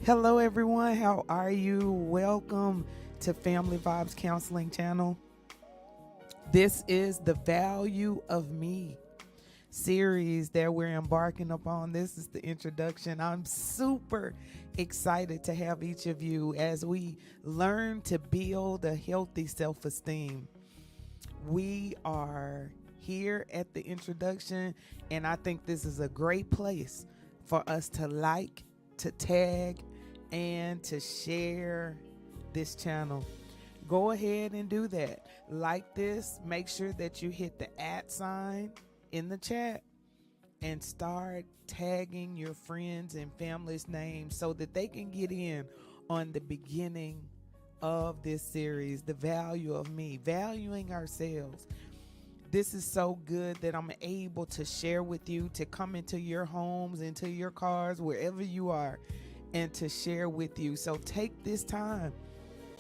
Hello, everyone. How are you? Welcome to Family Vibes Counseling Channel. This is the Value of Me series that we're embarking upon. This is the introduction. I'm super excited to have each of you as we learn to build a healthy self-esteem. We are here at the introduction, and I think this is a great place for us to like, to tag, and to share this channel. Go ahead and do that. Like this, make sure that you hit the @ sign in the chat and start tagging your friends and family's names so that they can get in on the beginning of this series, the value of me, valuing ourselves. This is so good that I'm able to share with you, to come into your homes, into your cars, wherever you are, and to share with you. So take this time.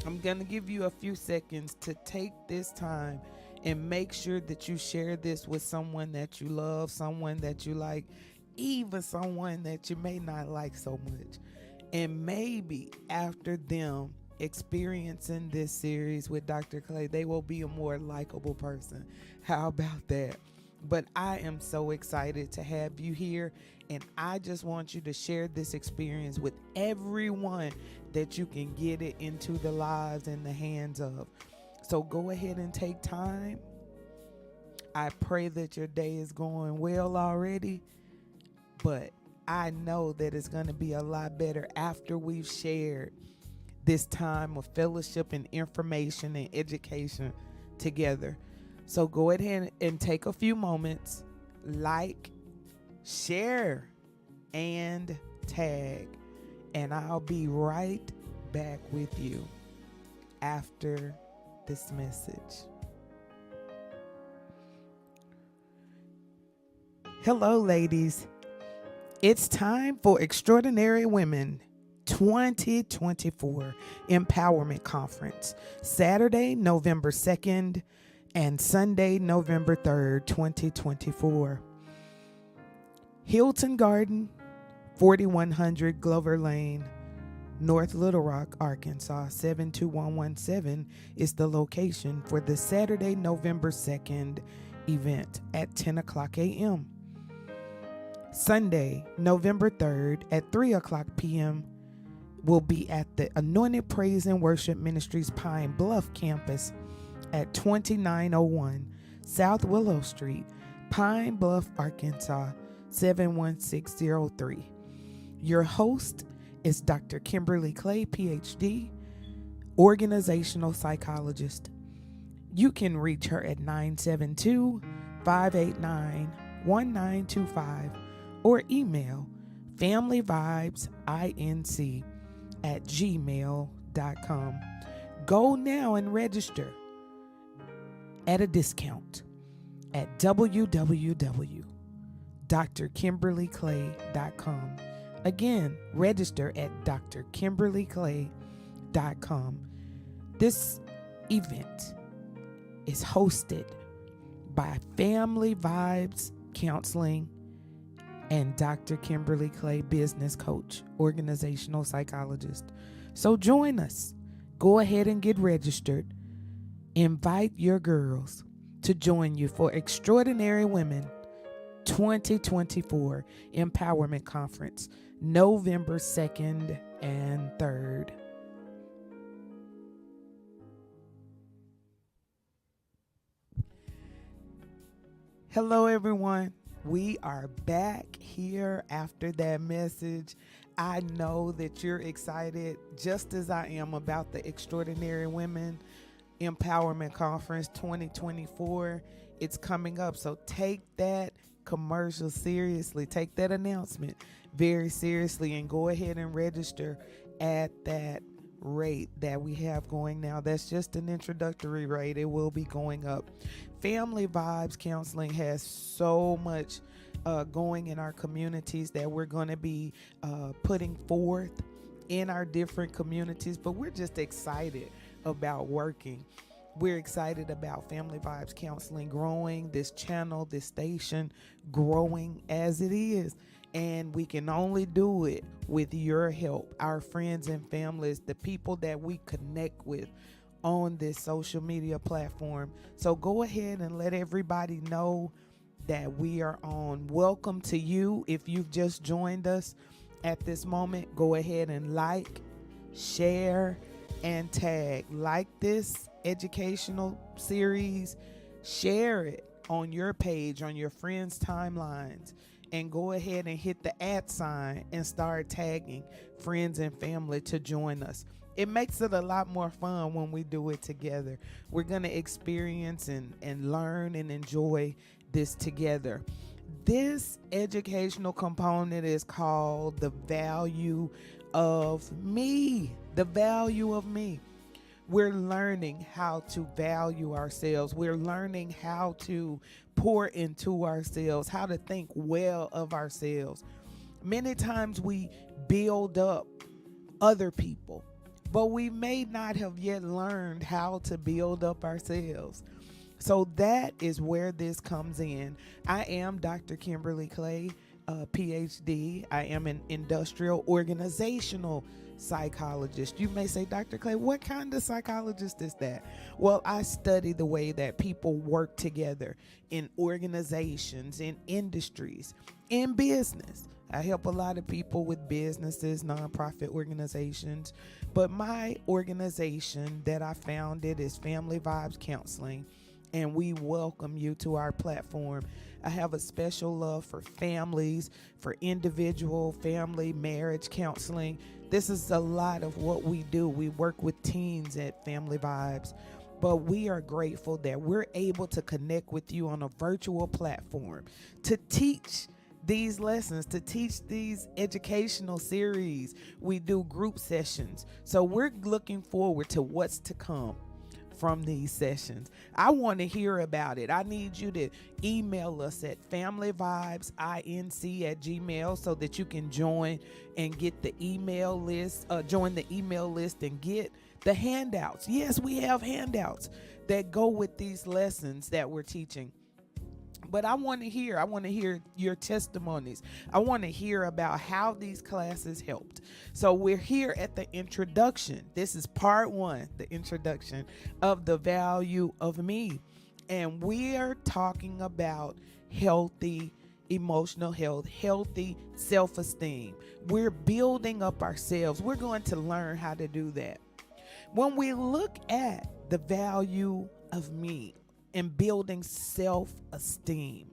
I'm going to give you a few seconds to take this time and make sure that you share this with someone that you love, someone that you like, even someone that you may not like so much. And maybe after them experiencing this series with Dr. Clay, they will be a more likable person. How about that? But I am so excited to have you here, and I just want you to share this experience with everyone that you can get it into the lives and the hands of. So go ahead and take time. I pray that your day is going well already, but I know that it's going to be a lot better after we've shared this time of fellowship and information and education together. So go ahead and take a few moments, like, share, and tag. And I'll be right back with you after this message. Hello, ladies. It's time for Extraordinary Women 2024 Empowerment Conference, Saturday, November 2nd and Sunday, November 3rd, 2024. Hilton Garden, 4100 Glover Lane, North Little Rock, Arkansas, 72117 is the location for the Saturday, November 2nd event at 10 o'clock a.m. Sunday, November 3rd at 3 o'clock p.m. will be at the Anointed Praise and Worship Ministries Pine Bluff campus at 2901 South Willow Street, Pine Bluff, Arkansas, 71603. Your host is Dr. Kimberly Clay, Ph.D., organizational psychologist. You can reach her at 972-589-1925 or email familyvibesinc@gmail.com. Go now and register at a discount at www.drkimberlyclay.com. Again, register at drkimberlyclay.com. This event is hosted by Family Vibes Counseling and Dr. Kimberly Clay, business coach, organizational psychologist. So join us. Go ahead and get registered. Invite your girls to join you for Extraordinary Women 2024 Empowerment Conference, November 2nd and 3rd. Hello, everyone. We are back here after that message. I know that you're excited, just as I am, about the Extraordinary Women Empowerment Conference 2024. It's coming up, so take that commercial seriously. Take that announcement very seriously and go ahead and register at that rate that we have going now. That's just an introductory rate. It will be going up. Family Vibes Counseling has so much going in our communities that we're going to be putting forth in our different communities, but we're just excited about working. We're excited about Family Vibes Counseling growing, this channel, this station growing as it is. And we can only do it with your help, our friends and families, the people that we connect with on this social media platform. So go ahead and let everybody know that we are on. Welcome to you. If you've just joined us at this moment, go ahead and like, share, and tag. Like this educational series, share it on your page, on your friends' timelines, and go ahead and hit the @ sign and start tagging friends and family to join us. It makes it a lot more fun when we do it together. We're going to experience and learn and enjoy this together. This educational component is called the value of me. The value of me. We're learning how to value ourselves. We're learning how to pour into ourselves, how to think well of ourselves. Many times we build up other people, but we may not have yet learned how to build up ourselves. So that is where this comes in. I am Dr. Kimberly Clay, Ph.D. I am an industrial organizational psychologist. You may say, Dr. Clay, what kind of psychologist is that? Well, I study the way that people work together in organizations, in industries, in business. I help a lot of people with businesses, nonprofit organizations, but my organization that I founded is Family Vibes Counseling, and we welcome you to our platform. I have a special love for families, for individual, family, marriage counseling. This is a lot of what we do. We work with teens at Family Vibes, but we are grateful that we're able to connect with you on a virtual platform to teach these lessons, to teach these educational series. We do group sessions. So we're looking forward to what's to come from these sessions. I want to hear about it. I need you to email us at familyvibesinc@gmail so that you can join and get the email list, join the email list and get the handouts. Yes, we have handouts that go with these lessons that we're teaching. But I want to hear your testimonies. I want to hear about how these classes helped. So we're here at the introduction. This is part 1, the introduction of the value of me. And we are talking about healthy emotional health, healthy self-esteem. We're building up ourselves. We're going to learn how to do that. When we look at the value of me, and building self-esteem,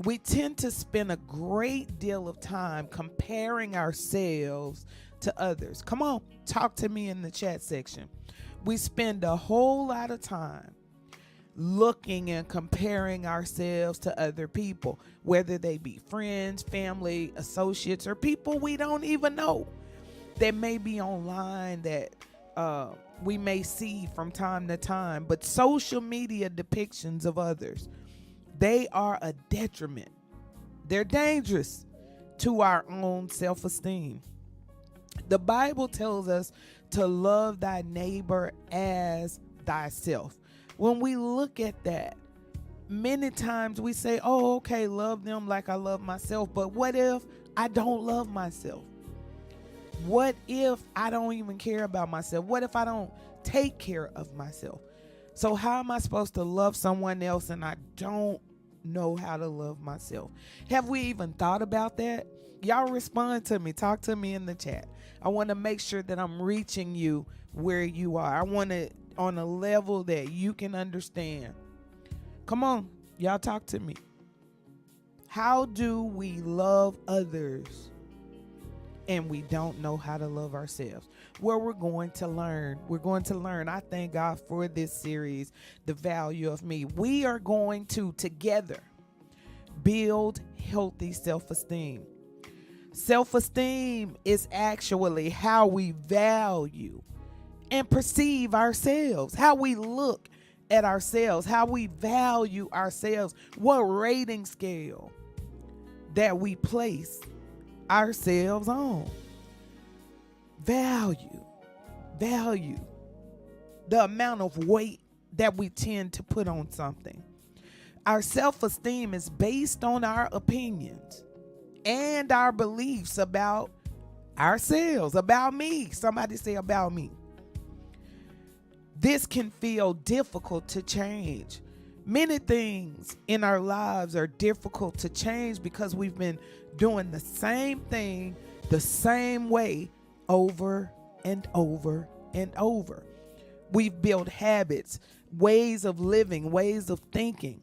we tend to spend a great deal of time comparing ourselves to others. Come on, talk to me in the chat section. We spend a whole lot of time looking and comparing ourselves to other people, whether they be friends, family, associates, or people we don't even know that may be online that we may see from time to time. But social media depictions of others, they are a detriment. They're dangerous to our own self-esteem. The Bible tells us to love thy neighbor as thyself. When we look at that, many times we say, oh, okay, love them like I love myself. But what if I don't love myself? What if I don't even care about myself? What if I don't take care of myself? So how am I supposed to love someone else and I don't know how to love myself? Have we even thought about that? Y'all respond to me. Talk to me in the chat. I want to make sure that I'm reaching you where you are. I want it on a level that you can understand. Come on, y'all talk to me. How do we love others and we don't know how to love ourselves? Well, we're going to learn. I thank God for this series, The Value of Me. We are going to together build healthy self-esteem. Self-esteem is actually how we value and perceive ourselves, how we look at ourselves, how we value ourselves, what rating scale that we place ourselves on. Value, the amount of weight that we tend to put on something. Our self-esteem is based on our opinions and our beliefs about ourselves, about me. Somebody say about me. This can feel difficult to change. Many things in our lives are difficult to change because we've been doing the same thing the same way over and over and over. We've built habits, ways of living, ways of thinking.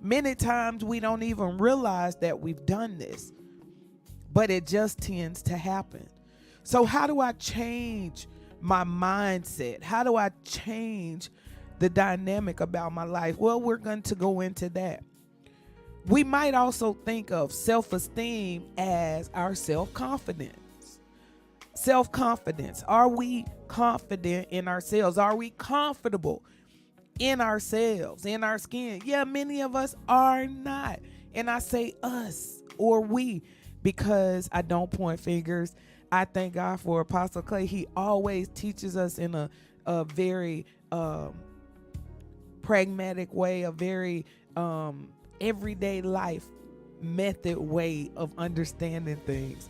Many times we don't even realize that we've done this, but it just tends to happen. So how do I change my mindset? How do I change the dynamic about my life? Well, we're going to go into that. We might also think of self-esteem as our self-confidence. Self-confidence. Are we confident in ourselves? Are we comfortable in ourselves, in our skin? Yeah, many of us are not. And I say us or we because I don't point fingers. I thank God for Apostle Clay. He always teaches us in a very pragmatic way, a very everyday life method way of understanding things.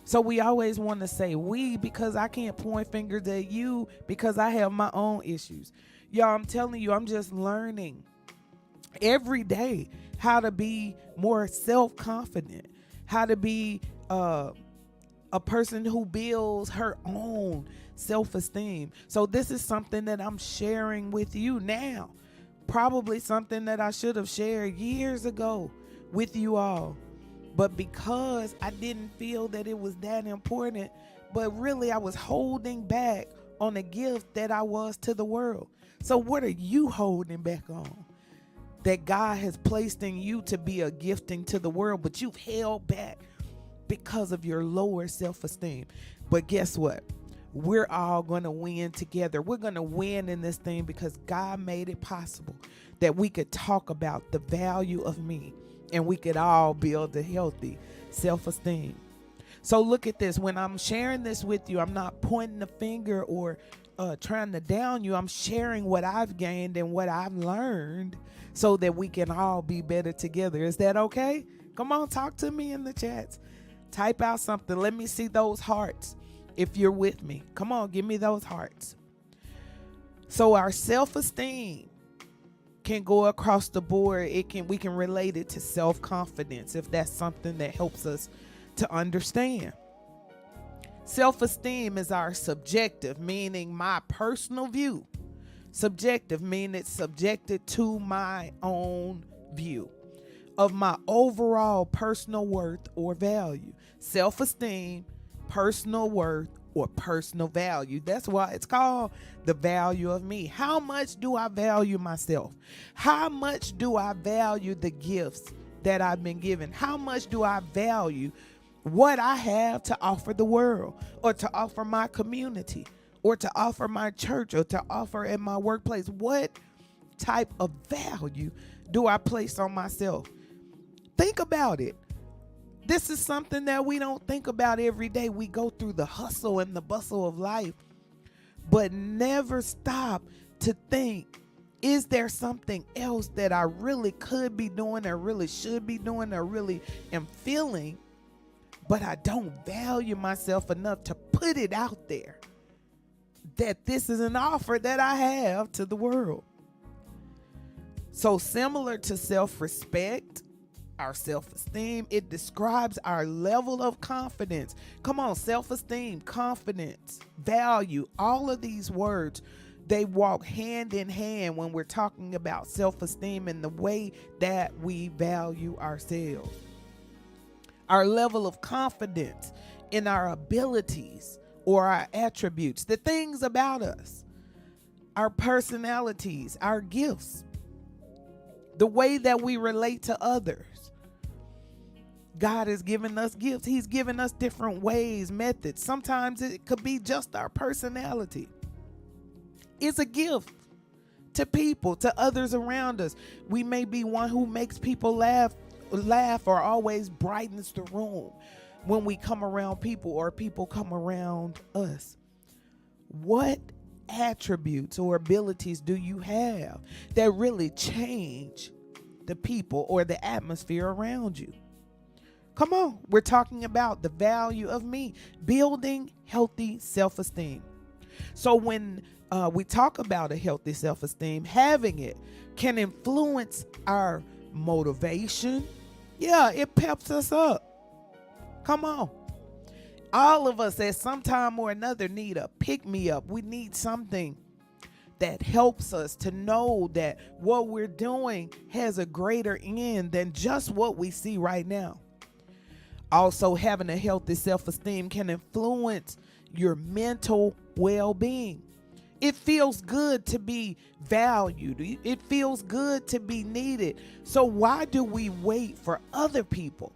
So we always want to say we because I can't point fingers at you because I have my own issues. Y'all, I'm telling you, I'm just learning every day how to be more self-confident, how to be a person who builds her own self-esteem. So this is something that I'm sharing with you now. Probably something that I should have shared years ago with you all. But because I didn't feel that it was that important, but really I was holding back on a gift that I was to the world. So what are you holding back on that God has placed in you to be a gifting to the world, but you've held back because of your lower self-esteem? But guess what? We're all going to win together. We're going to win in this thing because God made it possible that we could talk about the value of me and we could all build a healthy self-esteem. So look at this. When I'm sharing this with you, I'm not pointing the finger or trying to down you. I'm sharing what I've gained and what I've learned so that we can all be better together. Is that okay? Come on, talk to me in the chats. Type out something. Let me see those hearts if you're with me. Come on, give me those hearts. So our self-esteem can go across the board. We can relate it to self-confidence if that's something that helps us to understand. Self-esteem is our subjective, meaning my personal view. Subjective, meaning it's subjected to my own view of my overall personal worth or value. Self-esteem, personal worth, or personal value. That's why it's called the value of me. How much do I value myself? How much do I value the gifts that I've been given? How much do I value what I have to offer the world, or to offer my community, or to offer my church, or to offer in my workplace? What type of value do I place on myself? Think about it. This is something that we don't think about every day. We go through the hustle and the bustle of life, but never stop to think, is there something else that I really could be doing, or really should be doing, or really am feeling, but I don't value myself enough to put it out there that this is an offer that I have to the world. So similar to self-respect, our self-esteem, it describes our level of confidence. Come on, self-esteem, confidence, value, all of these words, they walk hand in hand when we're talking about self-esteem and the way that we value ourselves. Our level of confidence in our abilities or our attributes, the things about us, our personalities, our gifts, the way that we relate to others. God has given us gifts. He's given us different ways, methods. Sometimes it could be just our personality. It's a gift to people, to others around us. We may be one who makes people laugh or always brightens the room when we come around people or people come around us. What attributes or abilities do you have that really change the people or the atmosphere around you? Come on. We're talking about the value of me, building healthy self-esteem. So when we talk about a healthy self-esteem, having it can influence our motivation. Yeah, it peps us up. Come on. All of us at some time or another need a pick-me-up. We need something that helps us to know that what we're doing has a greater end than just what we see right now. Also, having a healthy self-esteem can influence your mental well-being. It feels good to be valued. It feels good to be needed. So why do we wait for other people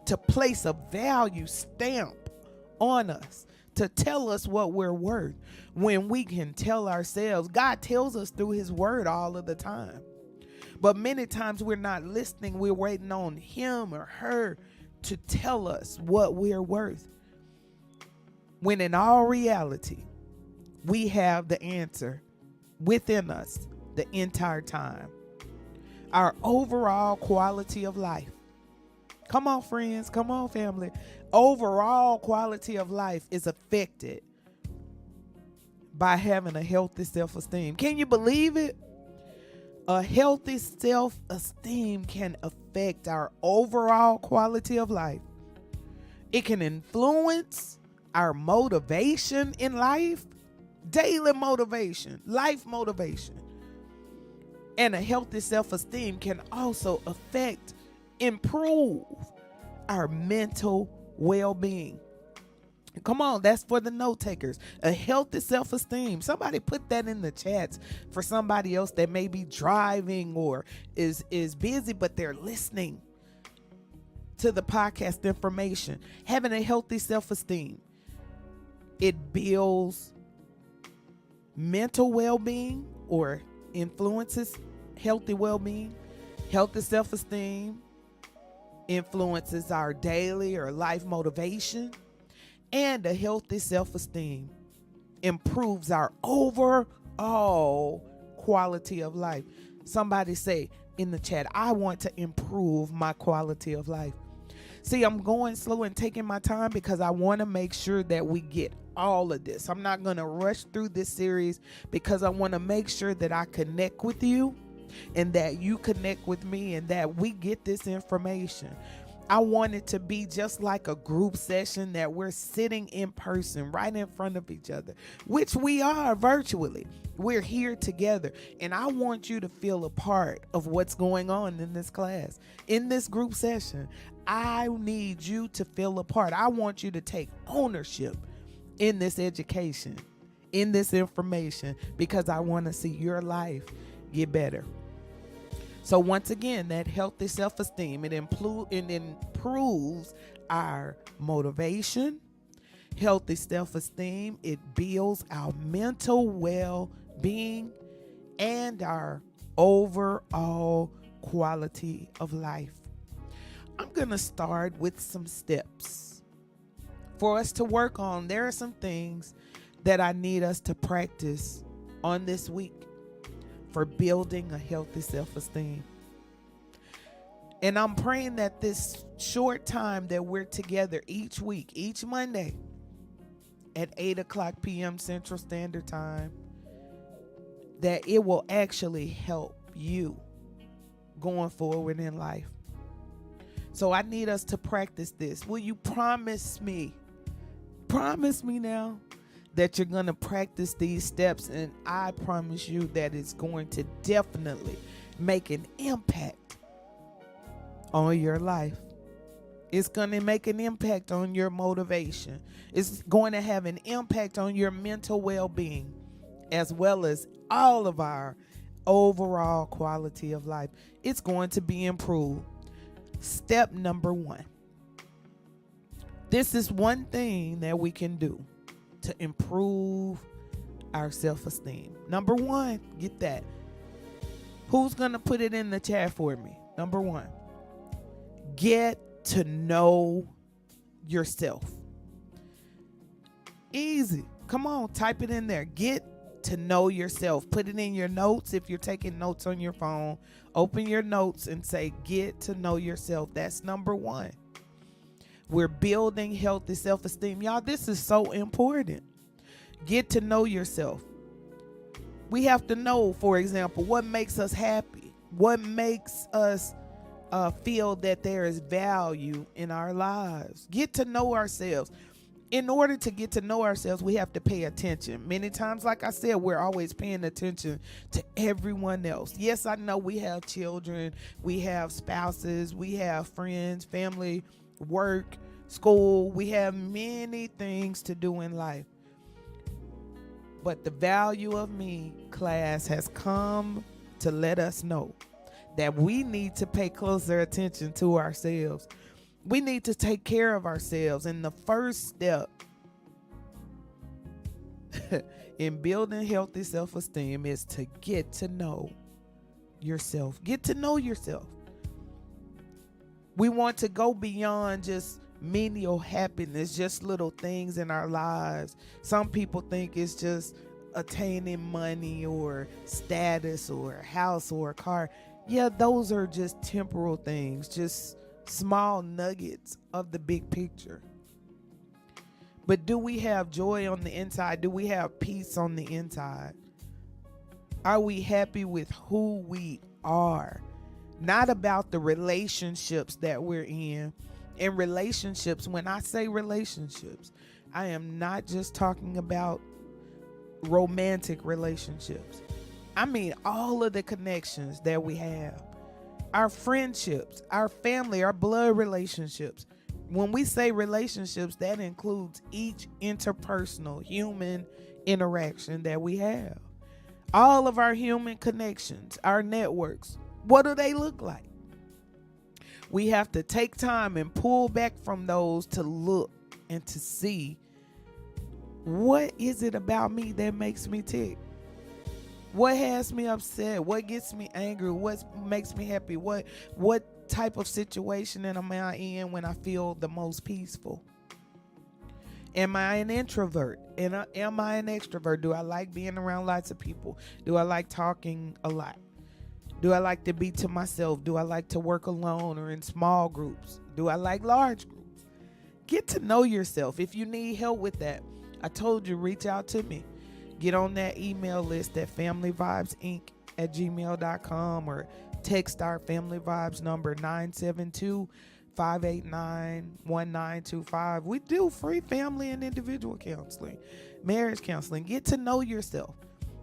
to place a value stamp on us, to tell us what we're worth, when we can tell ourselves? God tells us through his word all of the time. But many times we're not listening. We're waiting on him or her to tell us what we're worth, when in all reality, we have the answer within us the entire time. Our overall quality of life. Come on, friends. Come on, family. Overall quality of life is affected by having a healthy self-esteem. Can you believe it? A healthy self-esteem can affect our overall quality of life. It can influence our motivation in life, daily motivation, life motivation. And a healthy self-esteem can also improve our mental well-being. Come on, that's for the note takers. A healthy self-esteem. Somebody put that in the chats for somebody else that may be driving or is busy, but they're listening to the podcast information. Having a healthy self-esteem, it builds mental well-being or influences healthy well-being. Healthy self-esteem influences our daily or life motivation. And a healthy self-esteem improves our overall quality of life. Somebody say in the chat, I want to improve my quality of life. See, I'm going slow and taking my time because I want to make sure that we get all of this. I'm not going to rush through this series because I want to make sure that I connect with you and that you connect with me and that we get this information. I want it to be just like a group session, that we're sitting in person right in front of each other, which we are virtually. We're here together. And I want you to feel a part of what's going on in this class, in this group session. I need you to feel a part. I want you to take ownership in this education, in this information, because I want to see your life get better. So once again, that healthy self-esteem, it improves our motivation. Healthy self-esteem, it builds our mental well-being and our overall quality of life. I'm going to start with some steps for us to work on. There are some things that I need us to practice on this week for building a healthy self-esteem. And I'm praying that this short time that we're together each week, each Monday at 8 o'clock p.m. Central Standard Time, that it will actually help you going forward in life. So I need us to practice this. Will you promise me now, that you're going to practice these steps? And I promise you that it's going to definitely make an impact on your life. It's going to make an impact on your motivation. It's going to have an impact on your mental well-being, as well as all of our overall quality of life. It's going to be improved. Step number 1. This is one thing that we can do to improve our self-esteem. Number 1, get that. Who's going to put it in the chat for me? Number 1, get to know yourself. Easy. Come on, type it in there. Get to know yourself. Put it in your notes. If you're taking notes on your phone, open your notes and say, get to know yourself. That's number 1. We're building healthy self-esteem. Y'all, this is so important. Get to know yourself. We have to know, for example, what makes us happy, what makes us feel that there is value in our lives. Get to know ourselves. In order to get to know ourselves, we have to pay attention. Many times, like I said, we're always paying attention to everyone else. Yes, I know we have children, we have spouses, we have friends, family, work, school. We have many things to do in life. But the value of me class has come to let us know that we need to pay closer attention to ourselves. We need to take care of ourselves. And the first step in building healthy self-esteem is to get to know yourself. Get to know yourself. We want to go beyond just menial happiness, just little things in our lives. Some people think it's just attaining money or status or a house or a car. Yeah, those are just temporal things, just small nuggets of the big picture. But do we have joy on the inside? Do we have peace on the inside? Are we happy with who we are? Not about the relationships that we're in. In relationships, when I say relationships, I am not just talking about romantic relationships. I mean all of the connections that we have. Our friendships, our family, our blood relationships. When we say relationships, that includes each interpersonal human interaction that we have. All of our human connections, our networks, what do they look like? We have to take time and pull back from those to look and to see, what is it about me that makes me tick? What has me upset? What gets me angry? What makes me happy? What type of situation am I in when I feel the most peaceful? Am I an introvert? And am I an extrovert? Do I like being around lots of people? Do I like talking a lot? Do I like to be to myself? Do I like to work alone or in small groups? Do I like large groups? Get to know yourself. If you need help with that, I told you, reach out to me. Get on that email list at familyvibesinc@gmail.com or text our Family Vibes number 972-589-1925. We do free family and individual counseling, marriage counseling. Get to know yourself.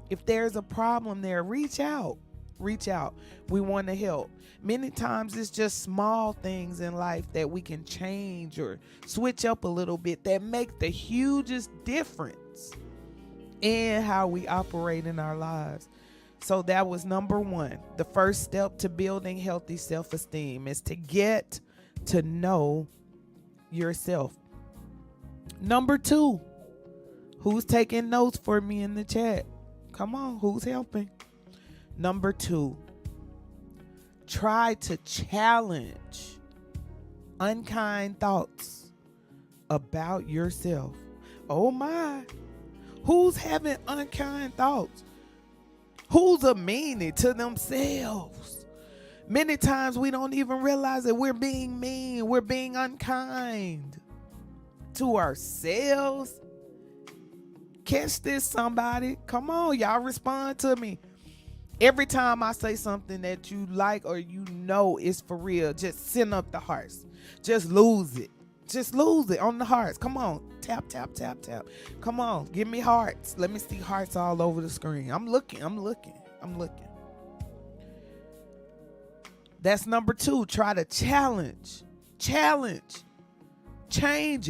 If there's a problem there, reach out. Reach out. We want to help. Many times it's just small things in life that we can change or switch up a little bit that make the hugest difference in how we operate in our lives. So that was number one. The first step to building healthy self-esteem is to get to know yourself. Number two, who's taking notes for me in the chat? Come on, who's helping? Number two, try to challenge unkind thoughts about yourself. Oh my. Who's having unkind thoughts? Who's a meanie to themselves? Many times we don't even realize that we're being mean. We're being unkind to ourselves. Catch this, somebody. Come on, y'all, respond to me. Every time I say something that you like or you know is for real, just send up the hearts. Just lose it. Just lose it on the hearts. Come on. Tap, tap, tap, tap. Come on. Give me hearts. Let me see hearts all over the screen. I'm looking. That's number two. Try to challenge. Change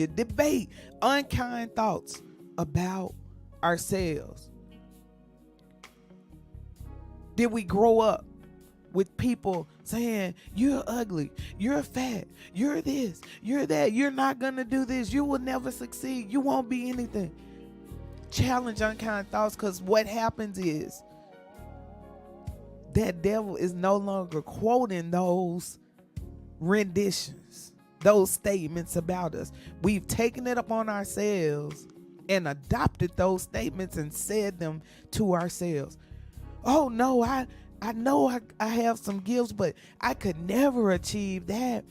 it. Debate unkind thoughts about ourselves. Did we grow up with people saying, you're ugly, you're fat, you're this, you're that, you're not gonna do this, you will never succeed, you won't be anything? Challenge unkind thoughts, because what happens is that devil is no longer quoting those renditions, those statements about us. We've taken it upon ourselves and adopted those statements and said them to ourselves. Oh no, I know I have some gifts, but I could never achieve that.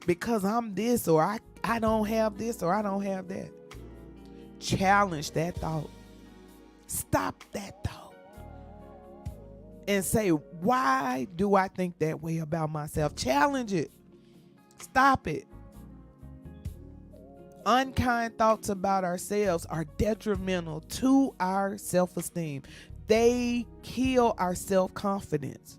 because I'm this, or I don't have this, or I don't have that. Challenge that thought. Stop that thought. And say, why do I think that way about myself? Challenge it. Stop it. Unkind thoughts about ourselves are detrimental to our self-esteem. They kill our self-confidence.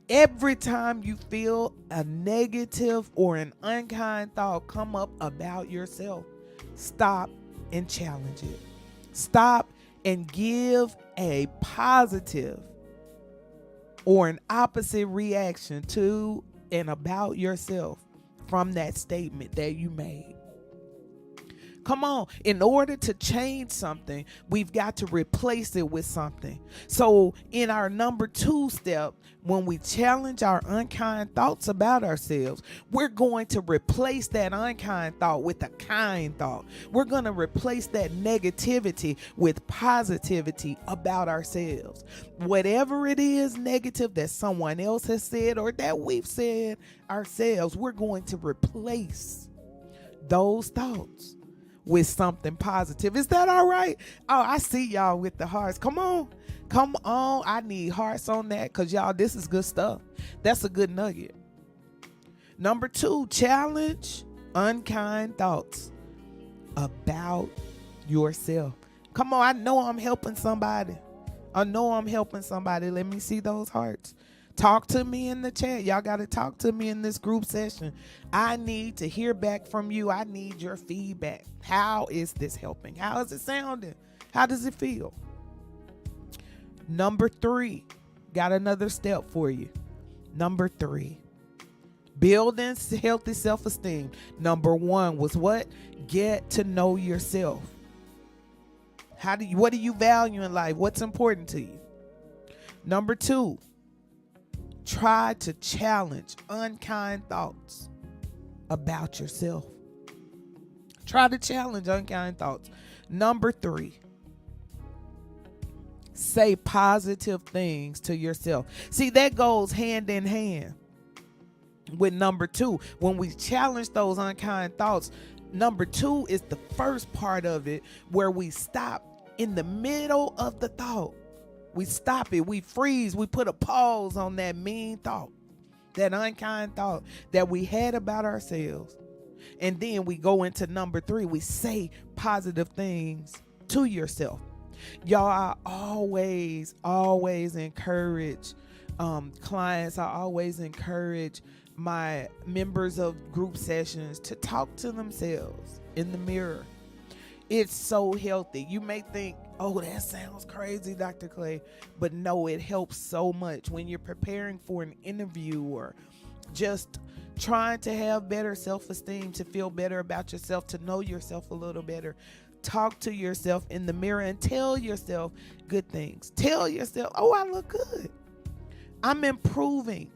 Every time you feel a negative or an unkind thought come up about yourself, stop and challenge it. Stop and give a positive or an opposite reaction to and about yourself from that statement that you made. Come on, in order to change something, we've got to replace it with something. So in our number 2 step, when we challenge our unkind thoughts about ourselves, we're going to replace that unkind thought with a kind thought. We're going to replace that negativity with positivity about ourselves. Whatever it is negative that someone else has said or that we've said ourselves, we're going to replace those thoughts with something positive. Is that all right? Oh, I see y'all with the hearts. Come on. I need hearts on that, because y'all, this is good stuff. That's a good nugget. Number 2, challenge unkind thoughts about yourself. Come on, I know I'm helping somebody. Let me see those hearts. Talk to me in the chat. Y'all got to talk to me in this group session. I need to hear back from you. I need your feedback. How is this helping? How is it sounding? How does it feel? Number 3, got another step for you. Number 3, building healthy self-esteem. Number 1 was what? Get to know yourself. What do you value in life? What's important to you? Number 2, try to challenge unkind thoughts about yourself. Try to challenge unkind thoughts. Number 3, say positive things to yourself. See, that goes hand in hand with number 2. When we challenge those unkind thoughts, number 2 is the first part of it, where we stop in the middle of the thought. We stop it. We freeze. We put a pause on that mean thought, that unkind thought that we had about ourselves. And then we go into number 3. We say positive things to yourself. Y'all, I always encourage clients. I always encourage my members of group sessions to talk to themselves in the mirror. It's so healthy. You may think, oh, that sounds crazy, Dr. Clay. But no, it helps so much when you're preparing for an interview or just trying to have better self-esteem, to feel better about yourself, to know yourself a little better. Talk to yourself in the mirror and tell yourself good things. Tell yourself, oh, I look good. I'm improving.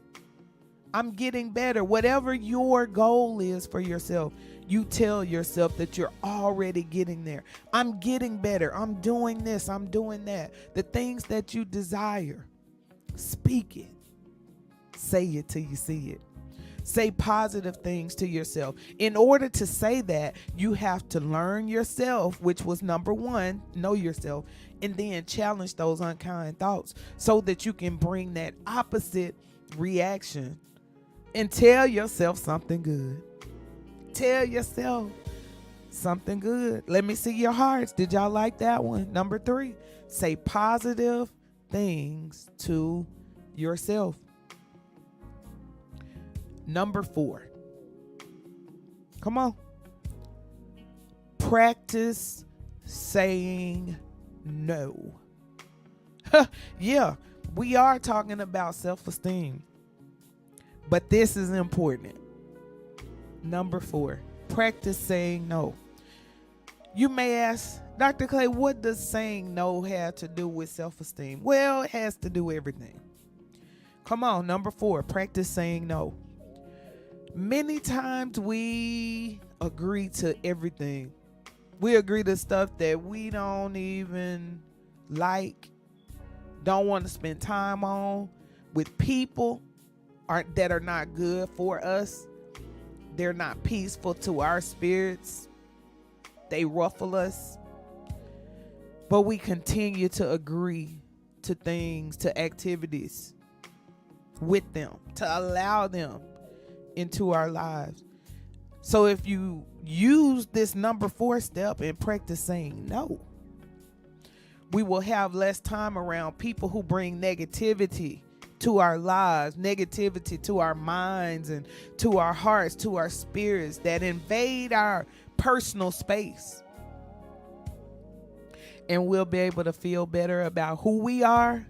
I'm getting better. Whatever your goal is for yourself, you tell yourself that you're already getting there. I'm getting better. I'm doing this. I'm doing that. The things that you desire, speak it. Say it till you see it. Say positive things to yourself. In order to say that, you have to learn yourself, which was number 1, know yourself, and then challenge those unkind thoughts so that you can bring that opposite reaction and tell yourself something good. Tell yourself something good. Let me see your hearts. Did y'all like that one? Number 3, say positive things to yourself. Number 4, come on. Practice saying no. Yeah, we are talking about self-esteem, but this is important. Number 4, practice saying no. You may ask, Dr. Clay, what does saying no have to do with self-esteem? Well, it has to do everything. Come on, number 4, practice saying no. Many times we agree to everything. We agree to stuff that we don't even like, don't want to spend time on, with people that are not good for us. They're not peaceful to our spirits. They ruffle us. But we continue to agree to things, to activities with them, to allow them into our lives. So if you use this number 4 step and practice saying no, we will have less time around people who bring negativity to our lives, negativity to our minds and to our hearts, to our spirits, that invade our personal space. And we'll be able to feel better about who we are,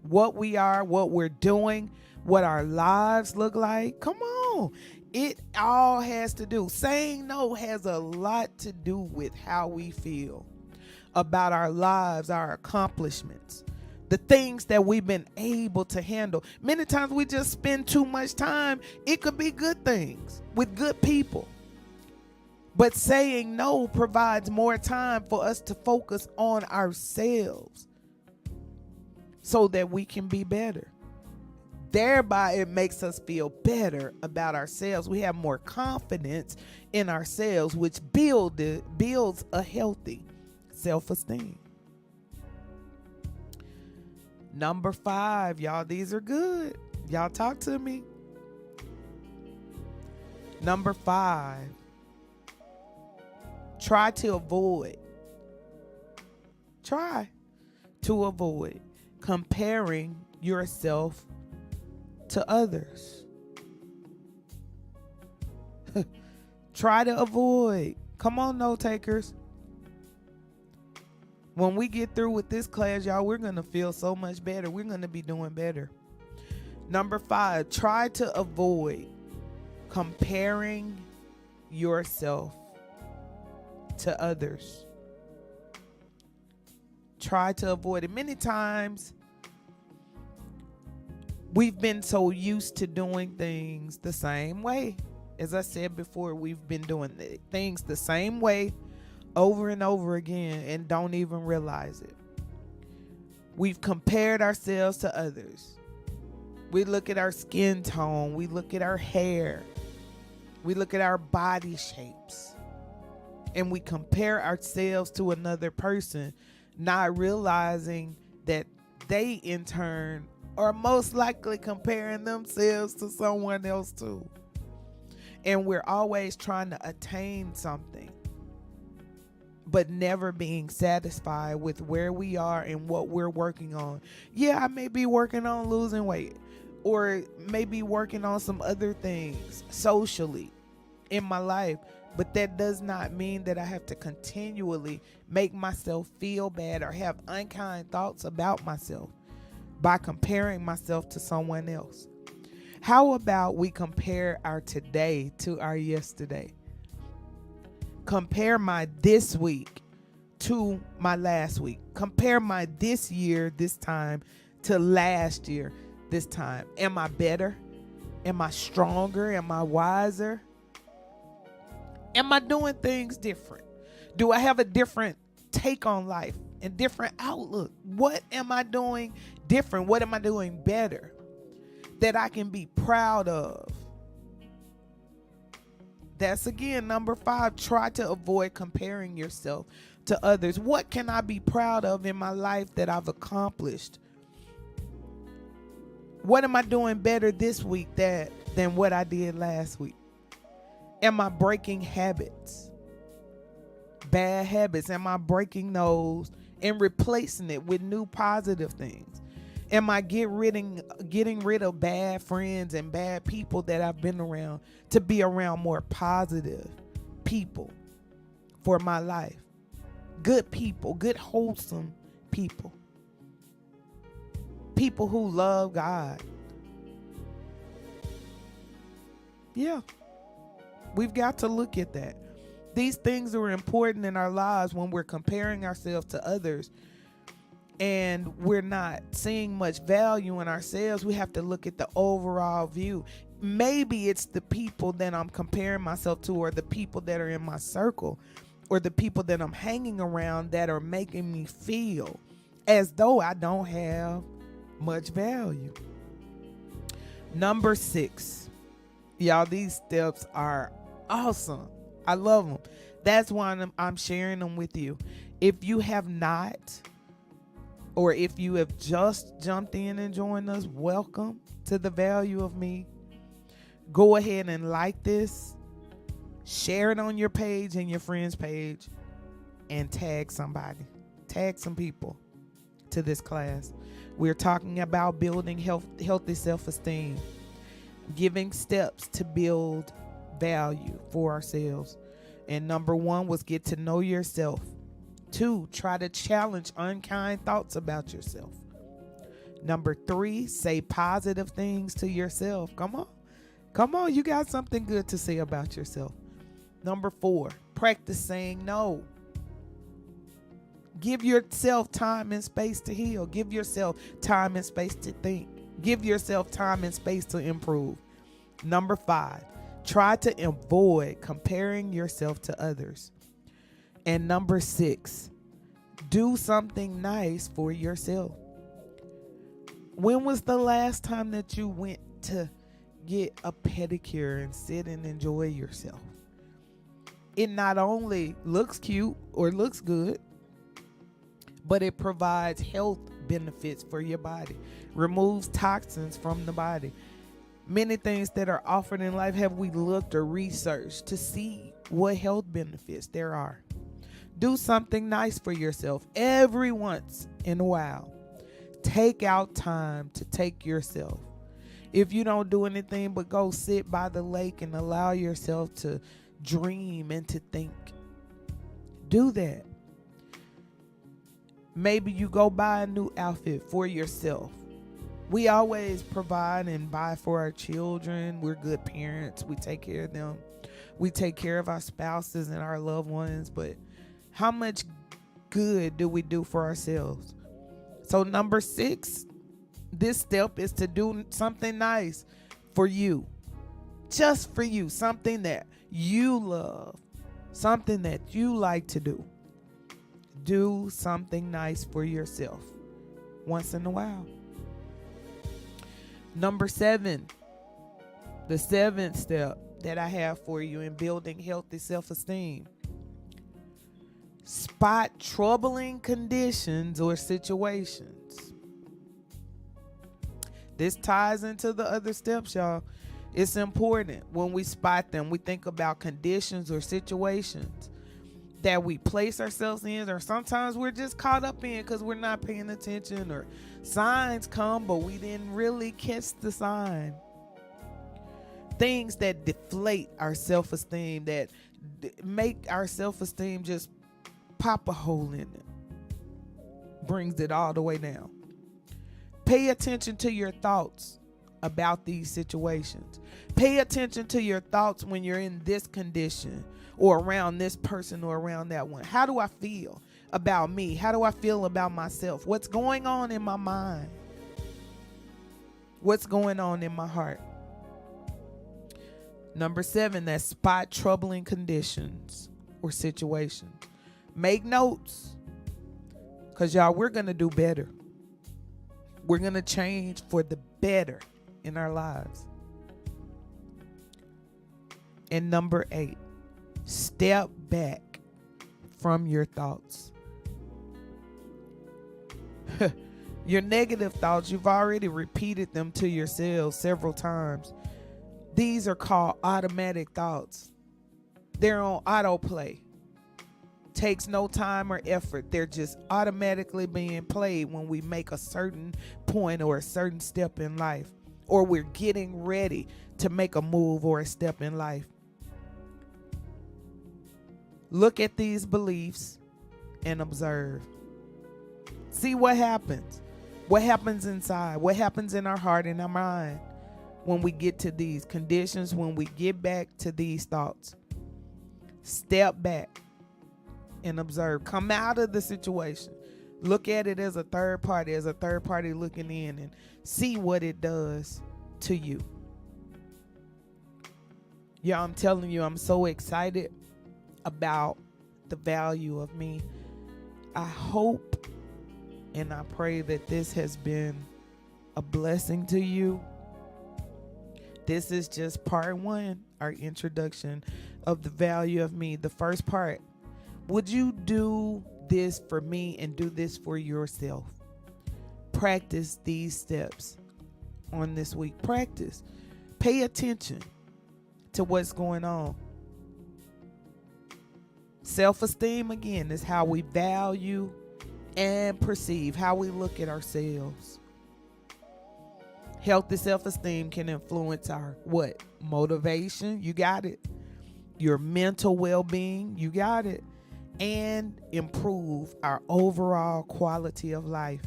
what we're doing, what our lives look like. Come on. It all has to do. Saying no has a lot to do with how we feel about our lives, our accomplishments, the things that we've been able to handle. Many times we just spend too much time. It could be good things with good people. But saying no provides more time for us to focus on ourselves so that we can be better. Thereby, it makes us feel better about ourselves. We have more confidence in ourselves, which builds a healthy self-esteem. Number 5, y'all, these are good. Y'all talk to me. Number 5, try to avoid comparing yourself to others. Try to avoid. Come on, note takers. When we get through with this class, y'all, we're going to feel so much better. We're going to be doing better. Number 5, try to avoid comparing yourself to others. Try to avoid it. Many times, we've been so used to doing things the same way. As I said before, we've been doing things the same way over and over again and don't even realize it. We've compared ourselves to others. We look at our skin tone. We look at our hair. We look at our body shapes. And we compare ourselves to another person, not realizing that they in turn are most likely comparing themselves to someone else too. And we're always trying to attain something, but never being satisfied with where we are and what we're working on. Yeah, I may be working on losing weight, or maybe working on some other things socially in my life, but that does not mean that I have to continually make myself feel bad or have unkind thoughts about myself by comparing myself to someone else. How about we compare our today to our yesterday? Compare my this week to my last week. Compare my this year, this time, to last year, this time. Am I better? Am I stronger? Am I wiser? Am I doing things different? Do I have a different take on life and different outlook? What am I doing different? What am I doing better that I can be proud of? That's again number 5. Try to avoid comparing yourself to others. What can I be proud of in my life that I've accomplished? What am I doing better this week than what I did last week? Am I breaking habits? Bad habits. Am I breaking those and replacing it with new positive things? Am I getting rid of bad friends and bad people that I've been around to be around more positive people for my life? Good people, good wholesome people. People who love God. Yeah. We've got to look at that. These things are important in our lives when we're comparing ourselves to others and we're not seeing much value in ourselves. We have to look at the overall view. Maybe it's the people that I'm comparing myself to, or the people that are in my circle, or the people that I'm hanging around that are making me feel as though I don't have much value. Number 6. Y'all, these steps are awesome. I love them. That's why I'm sharing them with you. If you have not, or if you have just jumped in and joined us, welcome to the Value of Me. Go ahead and like this, share it on your page and your friend's page, and tag somebody, tag some people to this class. We're talking about building healthy self-esteem, giving steps to build value for ourselves. And number 1 was get to know yourself. 2, try to challenge unkind thoughts about yourself. Number 3, say positive things to yourself. Come on, you got something good to say about yourself. Number 4, practice saying no. Give yourself time and space to heal. Give yourself time and space to think. Give yourself time and space to improve. Number 5, try to avoid comparing yourself to others. And number 6, do something nice for yourself. When was the last time that you went to get a pedicure and sit and enjoy yourself? It not only looks cute or looks good, but it provides health benefits for your body, removes toxins from the body. Many things that are offered in life have we looked or researched to see what health benefits there are. Do something nice for yourself every once in a while. Take out time to take yourself. If you don't do anything but go sit by the lake and allow yourself to dream and to think, do that. Maybe you go buy a new outfit for yourself. We always provide and buy for our children. We're good parents. We take care of them. We take care of our spouses and our loved ones. But how much good do we do for ourselves? So number 6, this step is to do something nice for you. Just for you. Something that you love. Something that you like to do. Do something nice for yourself once in a while. Number 7, the 7th step that I have for you in building healthy self-esteem. Spot troubling conditions or situations. This ties into the other steps, y'all. It's important when we spot them. We think about conditions or situations that we place ourselves in, or sometimes we're just caught up in because we're not paying attention, or signs come but we didn't really catch the sign. Things that deflate our self-esteem, that make our self-esteem just pop a hole in it, brings it all the way down. Pay attention to your thoughts about these situations. Pay attention to your thoughts when you're in this condition, or around this person, or around that one. How do I feel about me? How do I feel about myself? What's going on in my mind? What's going on in my heart? Number 7, that's spot troubling conditions or situations. Make notes, because y'all, we're going to do better. We're going to change for the better in our lives. And number 8, step back from your thoughts. Your negative thoughts, you've already repeated them to yourself several times. These are called automatic thoughts. They're on autoplay. Takes no time or effort. They're just automatically being played when we make a certain point or a certain step in life, or we're getting ready to make a move or a step in life. Look at these beliefs and observe. See what happens. What happens inside? What happens in our heart and our mind when we get to these conditions, when we get back to these thoughts? Step back and observe. Come out of the situation. Look at it as a third party looking in, and see what it does to you. Yeah, I'm telling you, I'm so excited about the value of me. I hope and I pray that this has been a blessing to you. This is just part one, our introduction of the value of me. The first part, would you do this for me and do this for yourself? Practice these steps on this week. Practice. Pay attention to what's going on. Self-esteem, again, is how we value and perceive, how we look at ourselves. Healthy self-esteem can influence our what? Motivation, you got it. Your mental well-being, you got it. And improve our overall quality of life.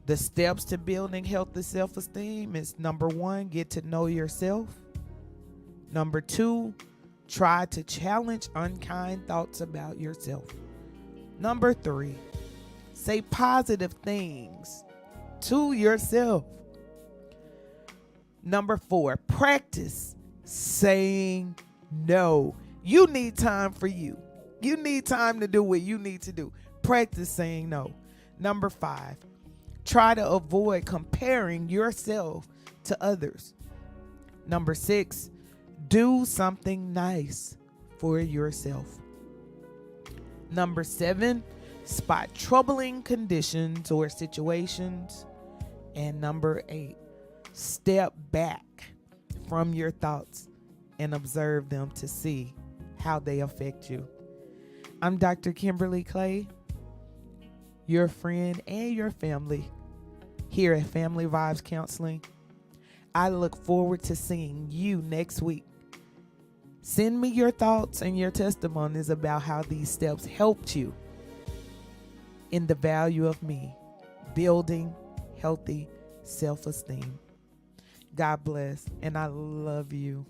The steps to building healthy self-esteem is number 1, get to know yourself. Number 2, try to challenge unkind thoughts about yourself. Number 3, say positive things to yourself. Number 4, practice saying no. You need time for you. You need time to do what you need to do. Practice saying no. Number 5, try to avoid comparing yourself to others. Number 6, do something nice for yourself. Number 7, spot troubling conditions or situations. And number 8, step back from your thoughts and observe them to see how they affect you. I'm Dr. Kimberly Clay, your friend and your family here at Family Vibes Counseling. I look forward to seeing you next week. Send me your thoughts and your testimonies about how these steps helped you in the value of me, building healthy self-esteem. God bless, and I love you.